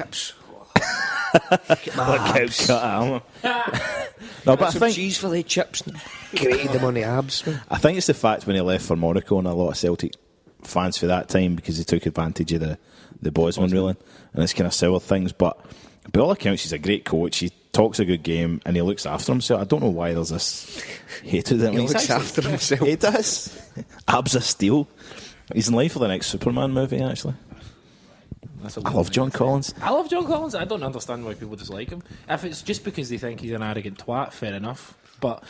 chips. Cut arm. No, but I think cheese for the chips. Grated them on the abs. Man. I think it's the fact when he left for Monaco and a lot of Celtic fans for that time because he took advantage of the Bosman ruling and it's kind of sour things. But by all accounts, he's a great coach. He talks a good game and he looks after himself. I don't know why there's this hatred. He looks after himself. He does. Abs of steel. He's in line for the next Superman movie, actually. I love John Collins. I love John Collins. I don't understand why people dislike him. If it's just because they think he's an arrogant twat, fair enough. But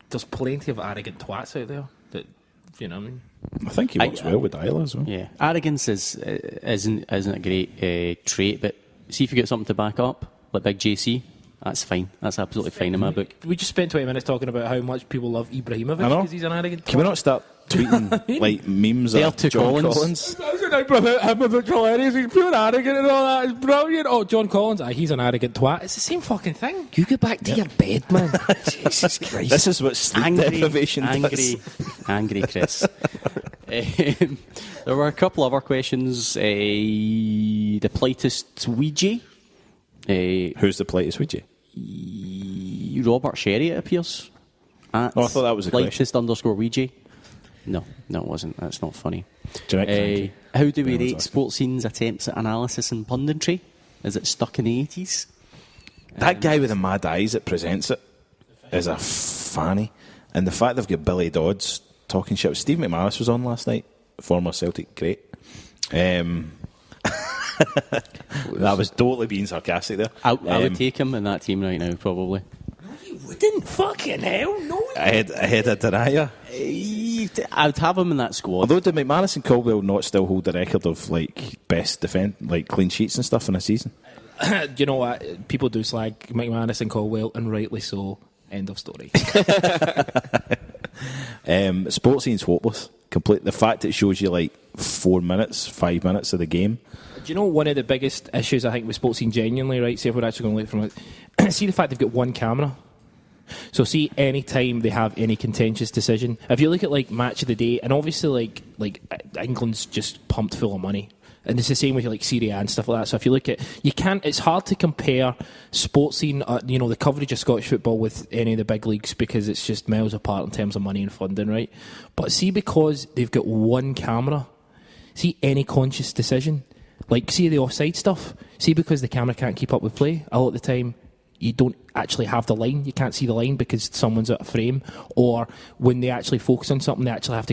there's plenty of arrogant twats out there that, you know what I mean? I think he works well with Deila as well. Yeah, arrogance isn't a great trait, but see if you get something to back up, like Big JC, that's fine. That's absolutely fine in my book. We just spent 20 minutes talking about how much people love Ibrahimovic because he's an arrogant twat. Can we not start tweeting like memes of John Collins? Ibrahimovic hilarious. He's pure arrogant and all that. It's brilliant. Oh, John Collins, he's an arrogant twat. It's the same fucking thing. You get back to your bed, man. Jesus Christ. This is what sleep deprivation does. Angry Chris. There were a couple other questions. The politest Ouija. Who's the politest Ouija? Robert Sherry, it appears. I thought that was a politest _ Ouija. No, it wasn't. That's not funny. How do we rate Sports Scene's attempts at analysis and punditry? Is it stuck in the 80s? That guy with the mad eyes that presents it is a fanny. And the fact they've got Billy Dodds talking shit. Steve McManus was on last night, former Celtic great. That was totally being sarcastic there. I would take him in that team right now, probably. No, you wouldn't. Fucking hell, no. Ahead of Deila. I would have him in that squad. Although did McManus and Caldwell not still hold the record of like best defend, like clean sheets and stuff in a season? You know what? People do slag McManus and Caldwell, and rightly so. End of story. Sports Scene's hopeless. Complete. The fact it shows you like 5 minutes of the game. Do you know one of the biggest issues I think with Sports Scene genuinely, right? See if we're actually going to look from it. See the fact they've got one camera. So see any time they have any contentious decision. If you look at like Match of the Day, and obviously like England's just pumped full of money. And it's the same with like Serie A and stuff like that. So if you look at, it's hard to compare Sports Scene, the coverage of Scottish football with any of the big leagues because it's just miles apart in terms of money and funding, right? But see, because they've got one camera, see any conscious decision, like see the offside stuff, see because the camera can't keep up with play, a lot of the time you don't actually have the line, you can't see the line because someone's out of frame, or when they actually focus on something, they actually have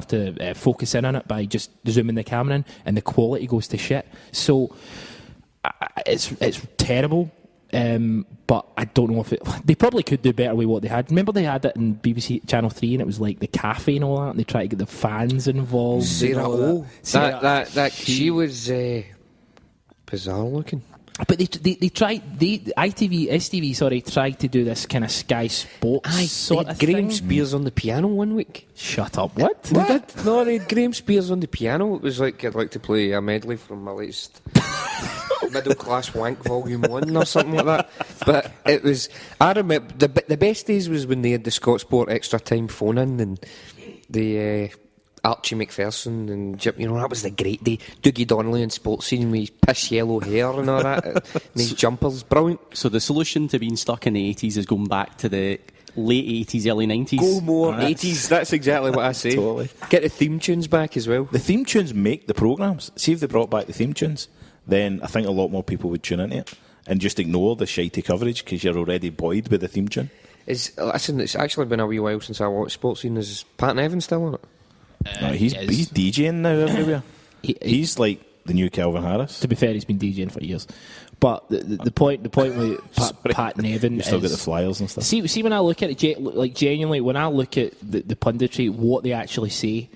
to focus in on it by just zooming the camera in, and the quality goes to shit. So it's terrible, but I don't know if they probably could do better with what they had. Remember they had it in BBC Channel 3 and it was like the cafe and all that, and they tried to get the fans involved. She was bizarre looking. But they tried, STV tried to do this kind of Sky Sports sort of Graham thing. Spears on the piano one week. Shut up, what? No, they had Graham Spears on the piano. It was like, I'd like to play a medley from my latest Middle Class Wank Volume 1 or something like that. But it was, I remember, the best days was when they had the Scott Sport extra time phone in and the Archie McPherson and Jim, that was the great day. Dougie Donnelly and Sports Scene with his piss yellow hair and all that. And his jumpers, brilliant. So the solution to being stuck in the 80s is going back to the late 80s, early 90s. Go more 80s, that's exactly what I say. Totally. Get the theme tunes back as well. The theme tunes make the programmes. See if they brought back the theme tunes, then I think a lot more people would tune into it and just ignore the shitey coverage because you're already buoyed with the theme tune. Listen, it's actually been a wee while since I watched Sports Scene. Is Pat Nevin still on it? No, he's DJing now everywhere. He's like the new Calvin Harris. To be fair, he's been DJing for years. But the point with Pat Nevin you still got the flyers and stuff. See, when I look at it, genuinely, when I look at the punditry, what they actually say,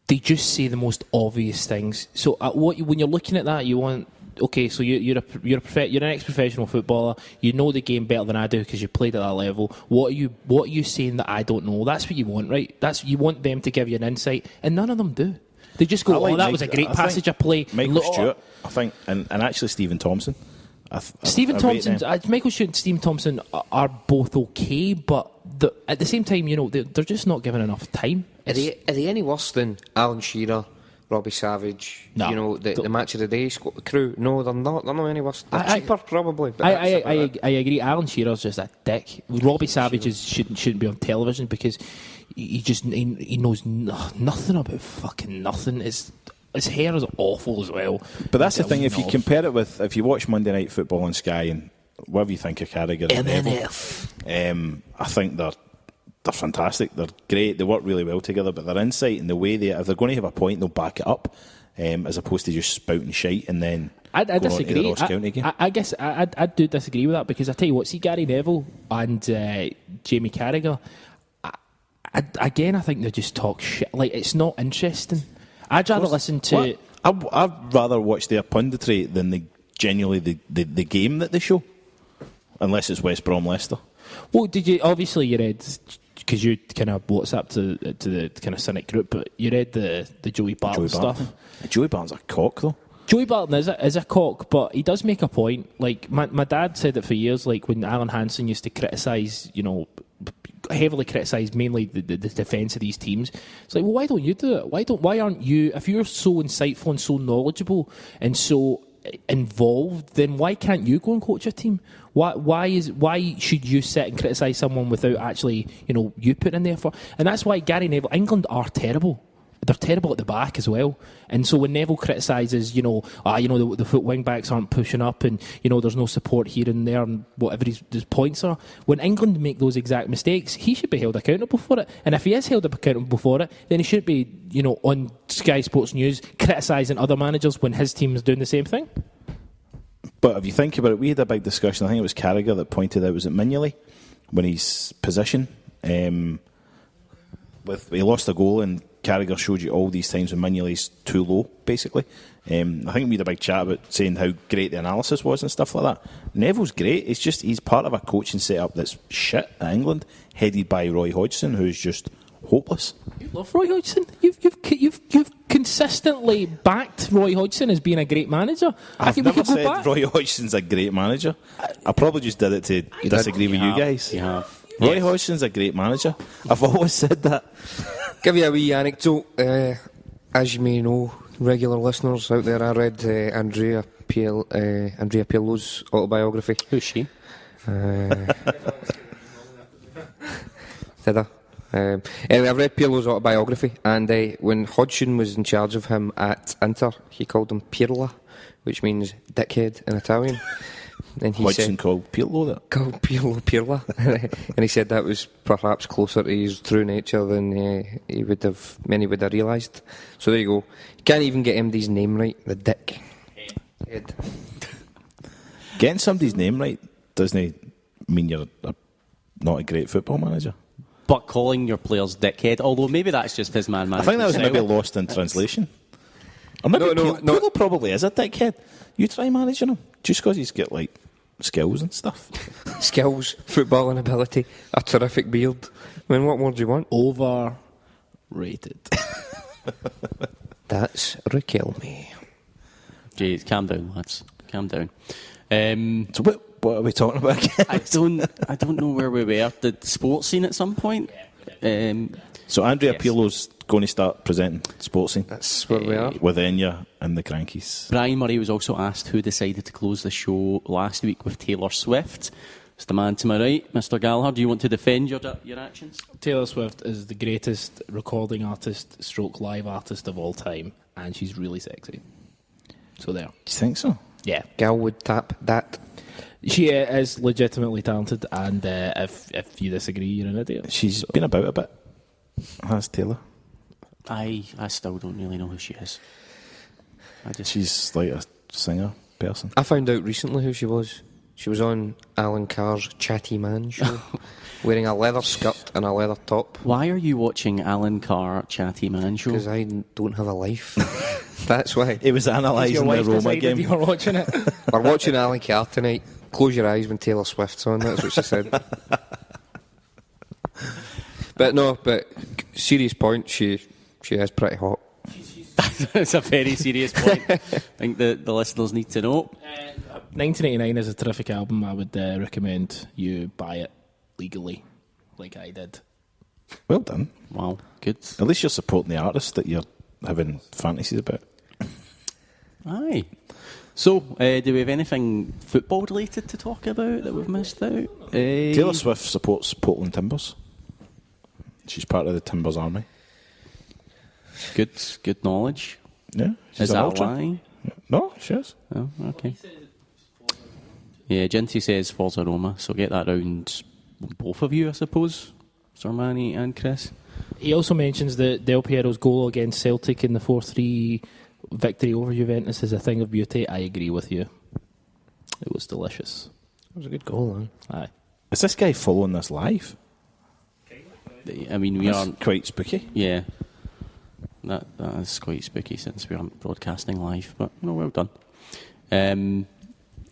they just say the most obvious things. So when you're looking at that, you want, okay, so you're an ex-professional footballer. You know the game better than I do because you played at that level. What are you saying that I don't know? That's what you want, right? You want them to give you an insight, and none of them do. They just go, that was a great passage of play. Michael Stewart, I think, and actually Stephen Thompson. Michael Stewart and Stephen Thompson are both okay, but at the same time, they're just not given enough time. Are they any worse than Alan Shearer, Robbie Savage, No. you know, the match of the day crew. No, they're not. They're not any worse. They're cheaper, probably. But I agree. Alan Shearer's just a dick. Robbie Savage shouldn't be on television because he knows nothing about fucking nothing. His hair is awful as well. But that's the thing. If you compare it with, if you watch Monday Night Football on Sky and whatever you think of Carragher and Neville, I think they're fantastic. They're great. They work really well together. But their insight and the way if they're going to have a point, they'll back it up, as opposed to just spouting shite and then. I disagree. I guess I do disagree with that because I tell you what, see Gary Neville and Jamie Carragher. I think they just talk shit. Like, it's not interesting. I'd rather listen to. I'd rather watch their punditry than the game that they show, unless it's West Brom Leicester. Well, did you? Obviously, you read because you kind of WhatsApp to the kind of Cynic group, but you read the Joey Barton stuff. Joey Barton's a cock, though. Joey Barton is a cock, but he does make a point. Like my dad said it for years. Like when Alan Hansen used to criticise, heavily criticised mainly the defence of these teams. It's like, well, why don't you do it? Why aren't you? If you're so insightful and so knowledgeable and so involved, then why can't you go and coach a team? Why should you sit and criticise someone without actually you putting in the effort? And that's why Gary Neville, England are terrible. They're terrible at the back as well. And so when Neville criticises, the foot wing backs aren't pushing up and, there's no support here and there and whatever his points are, when England make those exact mistakes, he should be held accountable for it. And if he is held accountable for it, then he should be, on Sky Sports News criticising other managers when his team is doing the same thing. But if you think about it, we had a big discussion. I think it was Carragher that pointed out, was it Mignolet, when his position, he lost a goal and Carragher showed you all these times when Mignolet's too low, basically. I think we had a big chat about saying how great the analysis was and stuff like that. Neville's great. It's just he's part of a coaching setup that's shit at England, headed by Roy Hodgson, who's just hopeless. You love Roy Hodgson. You've consistently backed Roy Hodgson as being a great manager. I've never said Roy Hodgson's a great manager. I probably just did it to disagree with you guys. You have. Roy Hodgson's a great manager. I've always said that. Give you a wee anecdote. As you may know, regular listeners out there, I read Andrea Pirlo's autobiography. Who's she? Did I? Anyway, I've read Pirlo's autobiography, and when Hodgson was in charge of him at Inter, he called him Pirla, which means dickhead in Italian. And he Hodgson called Pirlo that? Called Pirla. And he said that was perhaps closer to his true nature than many would have realised. So there you go. You can't even get MD's name right, the dick. Head. Getting somebody's name right doesn't mean you're not a great football manager. But calling your players dickhead, although maybe that's just his man. I think that was maybe lost in translation. Or maybe Pirlo probably is a dickhead. You try managing him just because he's got skills and stuff. Skills, footballing ability, a terrific beard. I mean, what more do you want? Overrated. That's Riquelme. Jeez, calm down, lads. Calm down. So what are we talking about again? I don't know where we were. The sports scene at some point. So Andrea Pirlo's going to start presenting sports scene. That's where we are. With Enya and the Crankies. Brian Murray was also asked who decided to close the show last week with Taylor Swift. It's the man to my right, Mr. Gallagher. Do you want to defend your actions? Taylor Swift is the greatest recording artist / live artist of all time, and she's really sexy. So there. Do you think so? Yeah. Gal would tap that. She is legitimately talented, and if you disagree, you're an idiot. She's been about a bit. Has Taylor? I still don't really know who she is. She's like a singer person. I found out recently who she was. She was on Alan Carr's Chatty Man show, wearing a leather skirt and a leather top. Why are you watching Alan Carr Chatty Man show? Because I don't have a life. That's why. It was analysing the Roma game. You were watching it. We're watching Alan Carr tonight. Close your eyes when Taylor Swift's on. That's what she said. But serious point, she is pretty hot. That's a very serious point. I think the listeners need to know. 1989 is a terrific album. I would recommend you buy it legally, like I did. Well done. Wow, good. At least you're supporting the artist that you're having fantasies about. Aye. So, do we have anything football related to talk about that we've missed out? Taylor Swift supports Portland Timbers. She's part of the Timbers army. Good knowledge. Yeah. Is that a lie? No, she is. Oh, okay. Yeah, Ginty says Forza Roma, so get that round both of you, I suppose, Sermanni and Chris. He also mentions that Del Piero's goal against Celtic in the 4-3 victory over Juventus is a thing of beauty. I agree with you. It was delicious. It was a good goal, man. Aye. Is this guy following this live? I mean, we aren't... quite spooky. Yeah. That is quite spooky since we aren't broadcasting live, but, well done.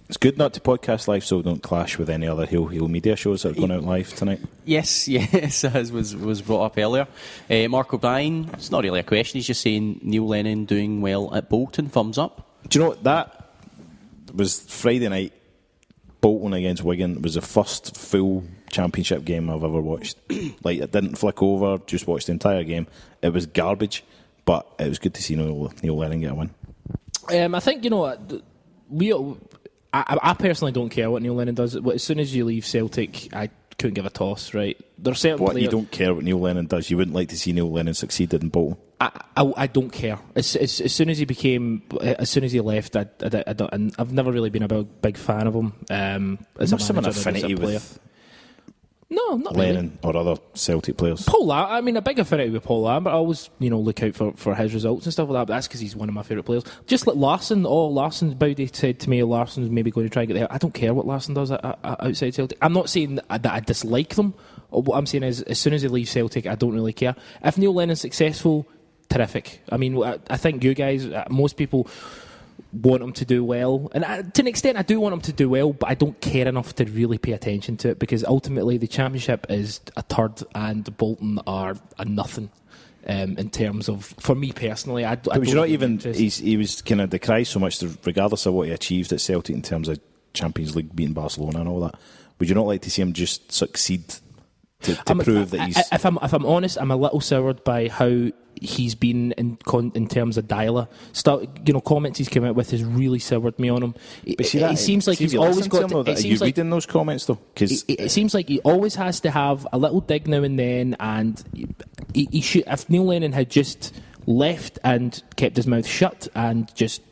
It's good not to podcast live so we don't clash with any other Heel Media shows that are going out live tonight. Yes, as was brought up earlier. Mark O'Brien, it's not really a question, he's just saying Neil Lennon doing well at Bolton, thumbs up. Do you know what? That was Friday night, Bolton against Wigan. Was the first full championship game I've ever watched. Like, I didn't flick over, just watched the entire game. It was garbage, but it was good to see Neil Lennon get a win. I think, I personally don't care what Neil Lennon does. As soon as you leave Celtic, I couldn't give a toss, right? There are certain What, you don't care what Neil Lennon does? You wouldn't like to see Neil Lennon succeed in Bolton? I don't care. As soon as he left, I've never really been a big fan of him. As You must a have an manager, as a affinity player. with No, not Lennon or other Celtic players. Paul Lambert, I mean, a big affinity with Paul Lambert. I always, look out for his results and stuff like that, but that's because he's one of my favourite players. Just like Larsson, Bowdy said to me, Larsson's maybe going to try and get there. I don't care what Larsson does outside Celtic. I'm not saying that I dislike them. What I'm saying is, as soon as they leave Celtic, I don't really care. If Neil Lennon's successful, terrific. I mean, I think you guys, most people want him to do well, and to an extent I do want him to do well, but I don't care enough to really pay attention to it, because ultimately the Championship is a third and Bolton are a nothing in terms of, for me personally, But he was kind of decried so much that regardless of what he achieved at Celtic in terms of Champions League beating Barcelona and all that, would you not like to see him just succeed to prove that he's... If I'm honest, I'm a little soured by how he's been in terms of Deila. Comments he's come out with has really soured me on him. But it seems like he's always got... Are you reading those comments though? Cause it seems like he always has to have a little dig now and then, and he should... If Neil Lennon had just left and kept his mouth shut and just...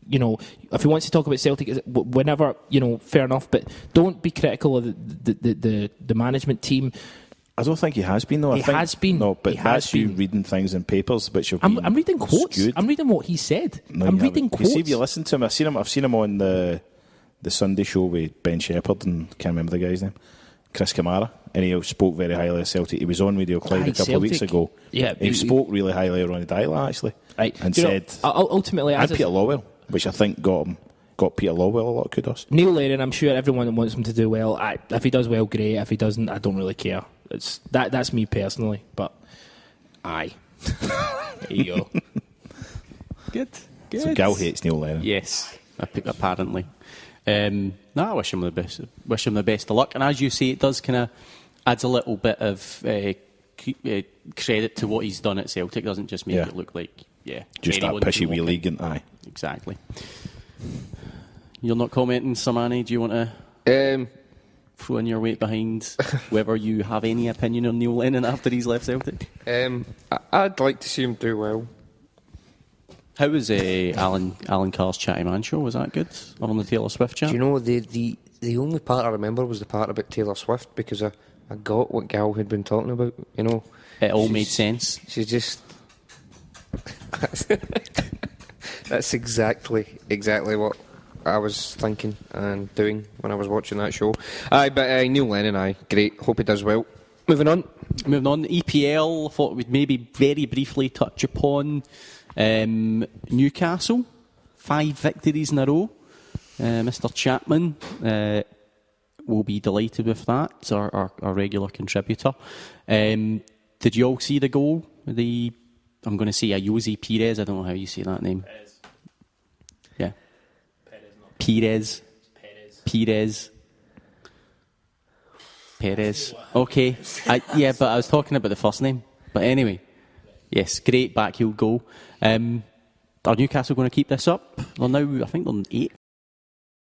if he wants to talk about Celtic whenever, fair enough, but don't be critical of the management team. I don't think he has been though. He has been. No, but that's you reading things in papers which have been I'm reading quotes. skewed. I'm reading what he said. No, I'm reading quotes. You see, if you listen to him, I've seen him on the Sunday show with Ben Shepherd and can't remember the guy's name, Chris Kamara, and he spoke very highly of Celtic. He was on Radio Clyde a couple of weeks ago. Yeah, he spoke really highly of Ronnie Deila actually, right. and said ultimately, and Peter Lawwell, which I think got Peter Lawwell a lot of kudos. Neil Lennon, I'm sure everyone wants him to do well. If he does well, great. If he doesn't, I don't really care. That's me personally, but aye. There you go. Good. So Gal hates Neil Lennon. Yes, apparently. I wish him the best. Wish him the best of luck. And as you say, it does kind of adds a little bit of credit to what he's done at Celtic. Doesn't just make it look like just that pishy wee league, and aye. Exactly. You're not commenting, Sermanni. Do you want to throw in your weight behind whether you have any opinion on Neil Lennon after he's left Celtic? I'd like to see him do well. How was Alan Carr's Chatty Man show? Was that good? Or on the Taylor Swift chat? Do you know, the only part I remember was the part about Taylor Swift, because I got what Gal had been talking about, It all made sense. She's just... That's exactly what I was thinking and doing when I was watching that show. But Neil Lennon, great. Hope he does well. Moving on, EPL, thought we'd maybe very briefly touch upon Newcastle. 5 victories in a row. Mr. Chapman will be delighted with that, our regular contributor. Did you all see the goal? I'm going to say Jose Perez. I don't know how you say that name. Perez. Yeah. Perez. Perez. Okay. But I was talking about the first name. But anyway. Yes, great backheel goal. Are Newcastle going to keep this up? They're now, I think they're 8th